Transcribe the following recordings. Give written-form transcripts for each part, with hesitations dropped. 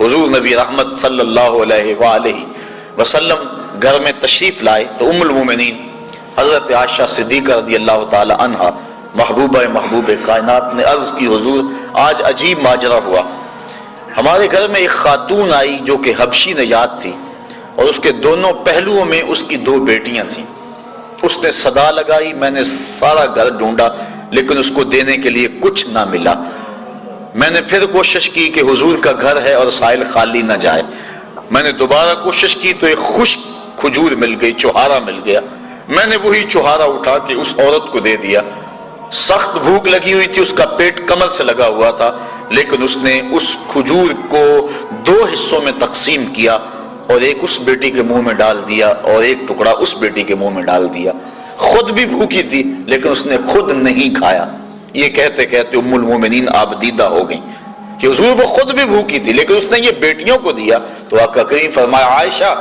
حضور نبی رحمت صلی اللہ علیہ وآلہ وسلم گھر میں تشریف لائے تو ام المومنین حضرت عائشہ صدیقہ رضی اللہ تعالی عنہا محبوب کائنات نے عرض کی حضور آج عجیب ماجرا ہوا، ہمارے گھر میں ایک خاتون آئی جو کہ حبشی نژاد تھی اور اس کے دونوں پہلوؤں میں اس کی 2 بیٹیاں تھیں۔ اس نے صدا لگائی، میں نے سارا گھر ڈھونڈا لیکن اس کو دینے کے لیے کچھ نہ ملا۔ میں نے پھر کوشش کی کہ حضور کا گھر ہے اور سائل خالی نہ جائے۔ میں نے دوبارہ کوشش کی تو ایک خشک کھجور مل گئی، چوہارا مل گیا۔ میں نے وہی چوہارا اٹھا کے اس عورت کو دے دیا۔ سخت بھوک لگی ہوئی تھی، اس کا پیٹ کمر سے لگا ہوا تھا، لیکن اس نے اس کھجور کو 2 حصوں میں تقسیم کیا اور ایک اس بیٹی کے منہ میں ڈال دیا اور ایک ٹکڑا اس بیٹی کے منہ میں ڈال دیا۔ خود بھی بھوکی تھی لیکن اس نے خود نہیں کھایا۔ یہ کہتے کہتے ام المومنین آبدیدہ ہو گئیں کہ حضور وہ خود بھی بھوکی تھی لیکن اس نے یہ بیٹیوں کو دیا۔ تو آقا کریم فرمایا عائشہ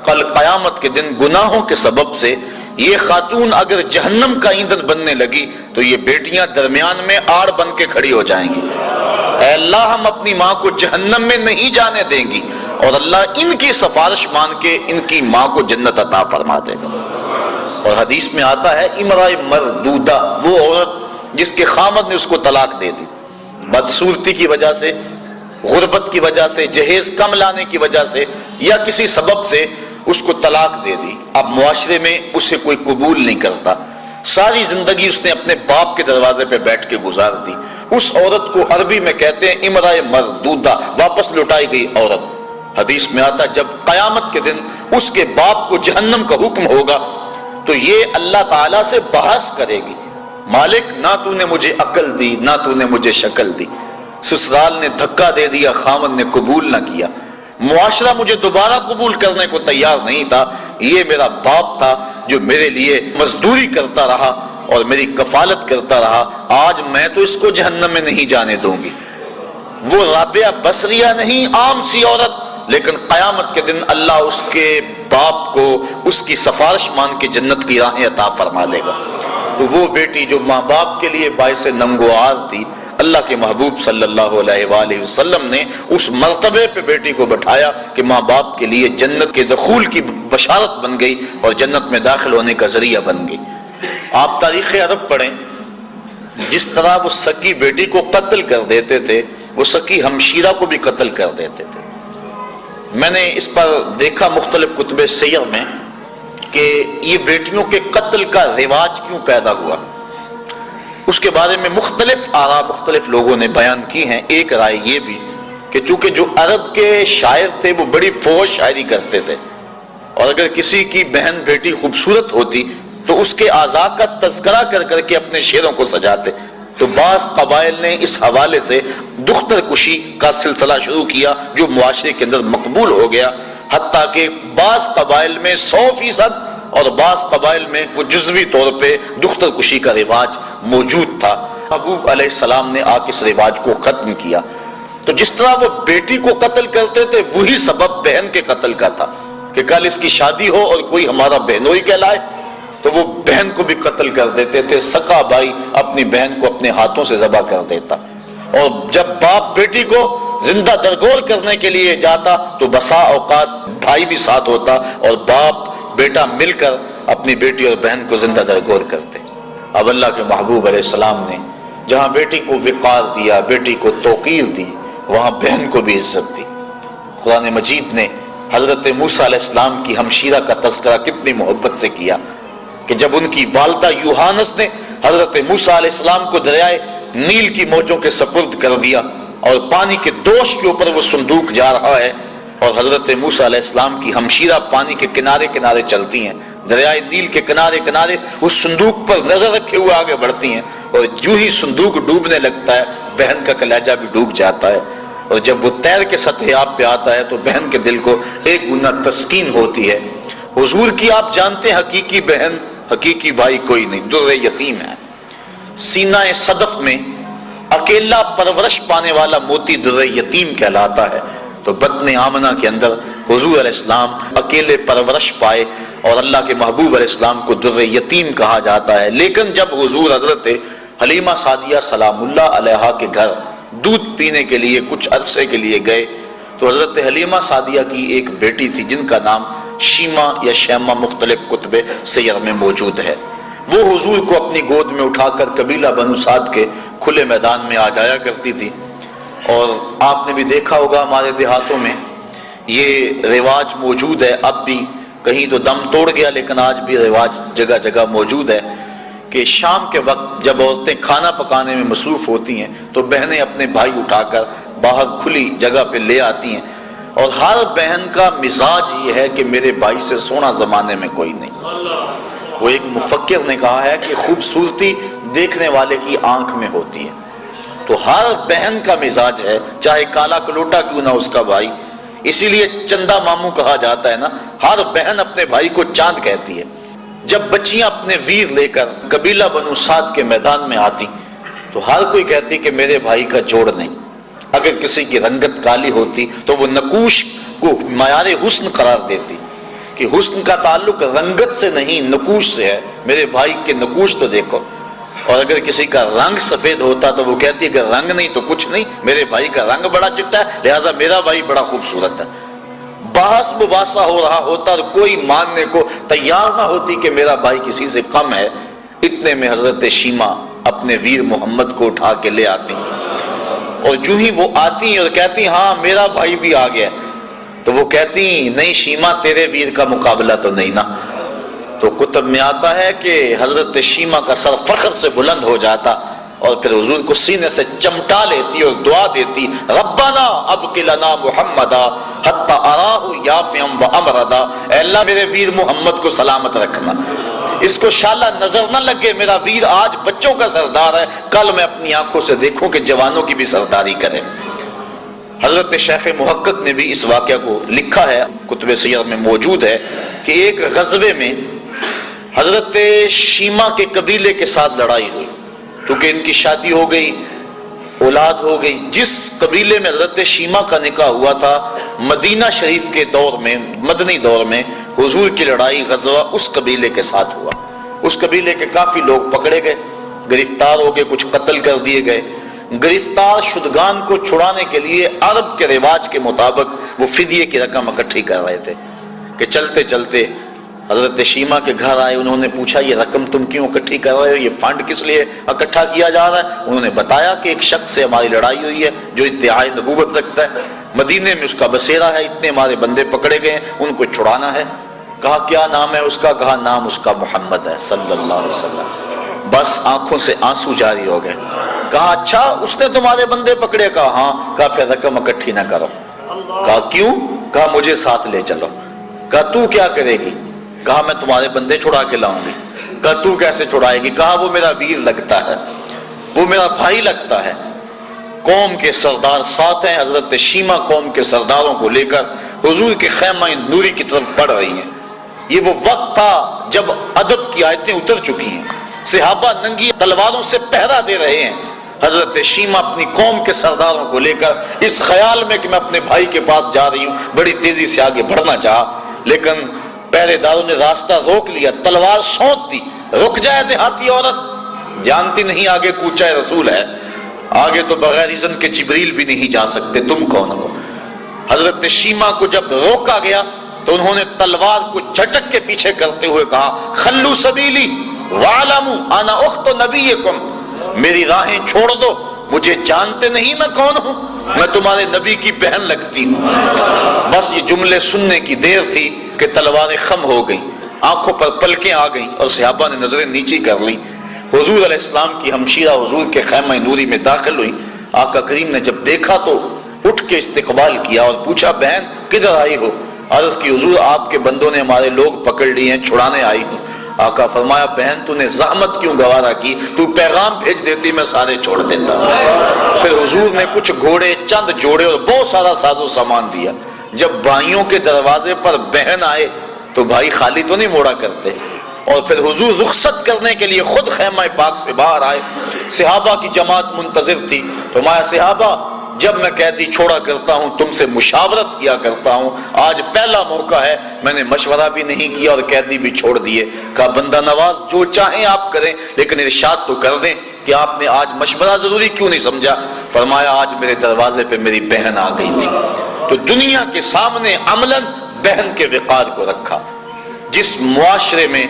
کل قیامت کے دن گناہوں کے سبب سے یہ خاتون اگر جہنم کا ایندھن بننے لگی تو یہ بیٹیاں درمیان میں آڑ بن کے کھڑی ہو جائیں گی۔ اے اللہ ہم اپنی ماں کو جہنم میں نہیں جانے دیں گی اور اللہ ان کی سفارش مان کے ان کی ماں کو جنت عطا فرما دے گا۔ اور حدیث میں آتا ہے امرأہ مردودہ وہ عورت جس کے خامد نے اس کو طلاق دے دی، بدصورتی کی وجہ سے، غربت کی وجہ سے، جہیز کم لانے کی وجہ سے یا کسی سبب سے اس کو طلاق دے دی۔ اب معاشرے میں اسے کوئی قبول نہیں کرتا، ساری زندگی اس نے اپنے باپ کے دروازے پہ بیٹھ کے گزار دی۔ اس عورت کو عربی میں کہتے ہیں امرأہ مردودہ، واپس لوٹائی گئی عورت۔ حدیث میں آتا جب قیامت کے دن اس کے باپ کو جہنم کا حکم ہوگا تو یہ اللہ تعالیٰ سے بحث کرے گی، مالک نہ تو نے مجھے عقل دی نہ تو نے مجھے شکل دی، سسرال نے دھکا دے دیا، خامد نے قبول نہ کیا، معاشرہ مجھے دوبارہ قبول کرنے کو تیار نہیں تھا، یہ میرا باپ تھا جو میرے لیے مزدوری کرتا رہا اور میری کفالت کرتا رہا، آج میں تو اس کو جہنم میں نہیں جانے دوں گی۔ وہ رابعہ بصریہ نہیں، عام سی عورت، لیکن قیامت کے دن اللہ اس کے باپ کو اس کی سفارش مان کے جنت کی راہیں عطا فرما دے گا۔ تو وہ بیٹی جو ماں باپ کے لیے باعث ننگوار تھی، اللہ کے محبوب صلی اللہ علیہ وآلہ وسلم نے اس مرتبے پہ بیٹی کو بٹھایا کہ ماں باپ کے لیے جنت کے دخول کی بشارت بن گئی اور جنت میں داخل ہونے کا ذریعہ بن گئی۔ آپ تاریخ عرب پڑھیں، جس طرح وہ سکی بیٹی کو قتل کر دیتے تھے وہ سکی ہمشیرہ کو بھی قتل کر دیتے تھے۔ میں نے اس پر دیکھا مختلف کتب سیر میں کہ یہ بیٹیوں کے قتل کا رواج کیوں پیدا ہوا، اس کے بارے میں مختلف آراء مختلف لوگوں نے بیان کی ہیں۔ ایک رائے یہ بھی کہ چونکہ جو عرب کے شاعر تھے وہ بڑی فوج شاعری کرتے تھے اور اگر کسی کی بہن بیٹی خوبصورت ہوتی تو اس کے اعضاء کا تذکرہ کر کر کے اپنے شعروں کو سجاتے، تو بعض قبائل نے اس حوالے سے دختر کشی کا سلسلہ شروع کیا جو معاشرے کے اندر مقبول ہو گیا، حتیٰ کہ بعض قبائل میں 100% اور بعض قبائل میں وہ جزوی طور پہ دختر کشی کا رواج موجود تھا۔ محبوب علیہ السلام نے آ کے اس رواج کو ختم کیا۔ تو جس طرح وہ بیٹی کو قتل کرتے تھے وہی سبب بہن کے قتل کا تھا کہ کل اس کی شادی ہو اور کوئی ہمارا بہنوئی کہلائے تو وہ بہن کو بھی قتل کر دیتے تھے۔ سکا بھائی اپنی بہن کو اپنے ہاتھوں سے ذبح کر دیتا، اور جب باپ بیٹی کو زندہ درگور کرنے کے لیے جاتا تو بسا اوقات بھائی بھی ساتھ ہوتا اور باپ بیٹا مل کر اپنی بیٹی اور بہن کو زندہ درگور کرتے۔ اب اللہ کے محبوب علیہ السلام نے جہاں بیٹی کو وقار دیا، بیٹی کو توقیر دی، وہاں بہن کو بھی عزت دی۔ قرآن مجید نے حضرت موسیٰ علیہ السلام کی ہمشیرہ کا تذکرہ کتنی محبت سے کیا کہ جب ان کی والدہ یوحانس نے حضرت موسیٰ علیہ السلام کو دریائے نیل کی موجوں کے سپرد کر دیا اور پانی کے دوش کے اوپر وہ صندوق جا رہا ہے اور حضرت موسیٰ علیہ السلام کی ہمشیرہ پانی کے کنارے کنارے چلتی ہیں، دریائے نیل کے کنارے کنارے اس صندوق پر نظر رکھے ہوئے آگے بڑھتی ہیں، اور جو ہی صندوق ڈوبنے لگتا ہے بہن کا کلیجہ بھی ڈوب جاتا ہے، اور جب وہ تیر کے سطح آب پہ آتا ہے تو بہن کے دل کو ایک گنا تسکین ہوتی ہے۔ حضور کی آپ جانتے ہیں حقیقی بہن حقیقی بھائی کوئی نہیں، در یتیم ہے۔ سینہ صدف میں اکیلا پرورش پانے والا موتی در یتیم کہلاتا ہے، تو بطن آمنہ کے اندر حضور علیہ السلام اکیلے پرورش پائے اور اللہ کے محبوب علیہ السلام کو در یتیم کہا جاتا ہے۔ لیکن جب حضور حضرت حلیمہ سعدیہ سلام اللہ علیہا کے گھر دودھ پینے کے لیے کچھ عرصے کے لیے گئے تو حضرت حلیمہ سعدیہ کی ایک بیٹی تھی جن کا نام شیمہ یا شیمہ مختلف کتب سیر میں موجود ہے. وہ حضور کو اپنی گود میں اٹھا کر قبیلہ بنو سعد کے کھلے میدان میں آ جایا کرتی تھی. اور آپ نے بھی دیکھا ہوگا ہمارے دیہاتوں میں یہ رواج موجود ہے اب بھی، کہیں تو دم توڑ گیا لیکن آج بھی رواج جگہ جگہ موجود ہے کہ شام کے وقت جب عورتیں کھانا پکانے میں مصروف ہوتی ہیں تو بہنیں اپنے بھائی اٹھا کر باہر کھلی جگہ پہ لے آتی ہیں، اور ہر بہن کا مزاج یہ ہے کہ میرے بھائی سے سونا زمانے میں کوئی نہیں. وہ ایک مفکر نے کہا ہے کہ خوبصورتی دیکھنے والے کی آنکھ میں ہوتی ہے. تو ہر بہن کا مزاج ہے، چاہے کالا کلوٹا کیوں نہ اس کا بھائی. اسی لیے چندہ ماموں کہا جاتا ہے نا، ہر بہن اپنے بھائی کو چاند کہتی ہے. جب بچیاں اپنے ویر لے کر قبیلہ بنو سعد کے میدان میں آتی تو ہر کوئی کہتی کہ میرے بھائی کا جوڑ نہیں. اگر کسی کی رنگت کالی ہوتی تو وہ نقوش کو معیار حسن قرار دیتی کہ حسن کا تعلق رنگت سے نہیں نقوش سے ہے، میرے بھائی کے نقوش تو دیکھو. اور اگر کسی کا رنگ سفید ہوتا تو وہ کہتی ہے کہ رنگ نہیں تو کچھ نہیں، میرے بھائی کا رنگ بڑا چٹا ہے لہذا میرا بھائی بڑا خوبصورت ہے. بحث مباحثہ ہو رہا ہوتا تو کوئی ماننے کو تیار نہ ہوتی کہ میرا بھائی کسی سے کم ہے. اتنے میں حضرت شیمہ اپنے ویر محمد کو اٹھا کے لے آتی، اور جو ہی وہ آتی اور کہتی ہاں میرا بھائی بھی آ گیا، تو وہ کہتی نہیں شیمہ تیرے ویر کا مقابلہ تو نہیں نا. تو کتب میں آتا ہے کہ حضرت شیمہ کا سر فخر سے بلند ہو جاتا اور پھر حضور کو سینے سے چمٹا لیتی اور دعا دیتی، ربنا ابق لنا محمدا حتی اراہ یافعا وامردا. اے اللہ میرے ویر محمد کو سلامت رکھنا، اس کو شالہ نظر نہ لگے میرا ویر آج بچوں کا سردار ہے، کل میں اپنی آنکھوں سے دیکھوں کہ جوانوں کی بھی سرداری کرے. حضرت شیخ محقق نے بھی اس واقعہ کو لکھا ہے، کتب سیر میں موجود ہے کہ ایک غزوے میں حضرت شیمہ کے قبیلے کے ساتھ لڑائی ہوئی. کیونکہ ان کی شادی ہو گئی، اولاد ہو گئی. جس قبیلے میں حضرت شیمہ کا نکاح ہوا تھا مدینہ شریف کے دور میں، مدنی دور میں حضور کی لڑائی غزوہ اس قبیلے کے ساتھ ہوا. اس قبیلے کے کافی لوگ پکڑے گئے، گرفتار ہو گئے، کچھ قتل کر دیے گئے. گرفتار شدگان کو چھڑانے کے لیے عرب کے رواج کے مطابق وہ فدیے کی رقم اکٹھی کر رہے تھے کہ چلتے چلتے حضرت شیمہ کے گھر آئے. انہوں نے پوچھا یہ رقم تم کیوں اکٹھی کر رہے ہو، یہ فنڈ کس لیے اکٹھا کیا جا رہا ہے؟ انہوں نے بتایا کہ ایک شخص سے ہماری لڑائی ہوئی ہے جو ادعائے نبوت رکھتا ہے، مدینے میں اس کا بسیرا ہے، اتنے ہمارے بندے پکڑے گئے ہیں، ان کو چھڑانا ہے. کہا کیا نام ہے اس کا؟ کہا نام اس کا محمد ہے صلی اللہ علیہ وسلم. بس آنکھوں سے آنسو جاری ہو گئے. کہا اچھا اس نے تمہارے بندے پکڑے؟ کہا ہاں. کہا پھر رقم اکٹھی نہ کرو. کہا کیوں؟ کہا مجھے ساتھ لے چلو. کہا تو کیا کرے گی؟ کہا میں تمہارے بندے چھڑا کے لاؤں گی. کہا تو کیسے چھڑائے گی؟ کہا وہ میرا ویر لگتا ہے، وہ میرا بھائی لگتا ہے. قوم کے سردار ساتھ ہیں. حضرت شیمہ قوم کے سرداروں کو لے کر حضور کے خیمہ نوری کی طرف بڑھ رہی ہیں. یہ وہ وقت تھا جب ادب کی آیتیں اتر چکی ہیں، صحابہ ننگی تلواروں سے پہرا دے رہے ہیں. حضرت شیمہ اپنی قوم کے سرداروں کو لے کر اس خیال میں کہ میں اپنے بھائی کے پاس جا رہی ہوں بڑی تیزی سے آگے بڑھنا چاہا، لیکن پہرے داروں نے راستہ روک لیا، تلوار سونت دی. رک جائے دیہاتی عورت، جانتی نہیں آگے کوچہ رسول ہے، آگے تو بغیر اذن کے جبریل بھی نہیں جا سکتے، تم کون ہو؟ حضرت شیمہ کو جب روکا گیا تو انہوں نے تلوار کو جھٹک کے پیچھے کرتے ہوئے کہا خلو سبیلی وَعَلَمُوا أَنَا أُخْتُ نَبِيِّكُمْ، میری راہیں چھوڑ دو، مجھے جانتے نہیں میں کون ہوں، میں تمہارے نبی کی بہن لگتی ہوں. بس یہ جملے سننے کی دیر تھی کہ تلواریں خم ہو گئیں، آنکھوں پر پلکیں آ گئیں اور صحابہ نے نظریں نیچی کر لیں. حضور علیہ السلام کی ہمشیرہ حضور کے خیمہ نوری میں داخل ہوئی. آقا کریم نے جب دیکھا تو اٹھ کے استقبال کیا اور پوچھا بہن کدھر آئی ہو؟ عرض کی حضور آپ کے بندوں نے ہمارے لوگ پکڑ لیے ہیں، چھڑانے آئی ہوں. آقا فرمایا بہن تو نے زحمت کیوں گوارا کی، تو پیغام بھیج دیتی میں سارے چھوڑ دیتا. پھر حضور نے کچھ گھوڑے، چند جوڑے اور بہت سارا ساز و سامان دیا. جب بھائیوں کے دروازے پر بہن آئے تو بھائی خالی تو نہیں موڑا کرتے، اور پھر حضور رخصت کرنے کے لیے خود خیمہ پاک سے باہر آئے. صحابہ کی جماعت منتظر تھی. فرمایا صحابہ جب میں قیدی چھوڑا کرتا ہوں تم سے مشاورت کیا کرتا ہوں، آج پہلا موقع ہے میں نے مشورہ بھی نہیں کیا اور قیدی بھی چھوڑ دیے. کہا بندہ نواز جو چاہیں آپ کریں لیکن ارشاد تو کر دیں کہ آپ نے آج مشورہ ضروری کیوں نہیں سمجھا؟ فرمایا آج میرے دروازے پہ میری بہن آ گئی تھی، تو دنیا کے سامنے عملاً بہن کے وقار کو رکھا۔ جس معاشرے میں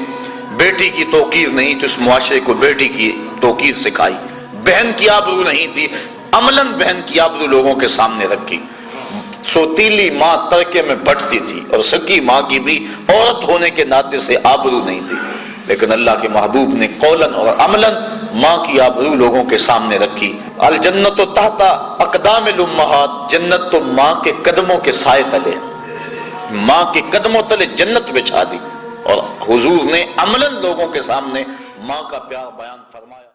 بیٹی کی توقیر نہیں تو اس معاشرے کو بیٹی کی توقیر سکھائی، بہن کی آبرو نہیں تھی، عملاً بہن کی آبرو لوگوں کے سامنے رکھی۔ سوتیلی ماں ترکے میں بٹتی تھی اور سکی ماں کی بھی عورت ہونے کے ناطے سے آبرو نہیں تھی، لیکن اللہ کے محبوب نے قولاً اور عملاً ماں کی آبرو لوگوں کے سامنے رکھی۔ الجنت تحت اقدام الامہات، جنت تو ماں کے قدموں کے سائے تلے، ماں کے قدموں تلے جنت بچھا دی، اور حضور نے عملاً لوگوں کے سامنے ماں کا پیار بیان فرمایا۔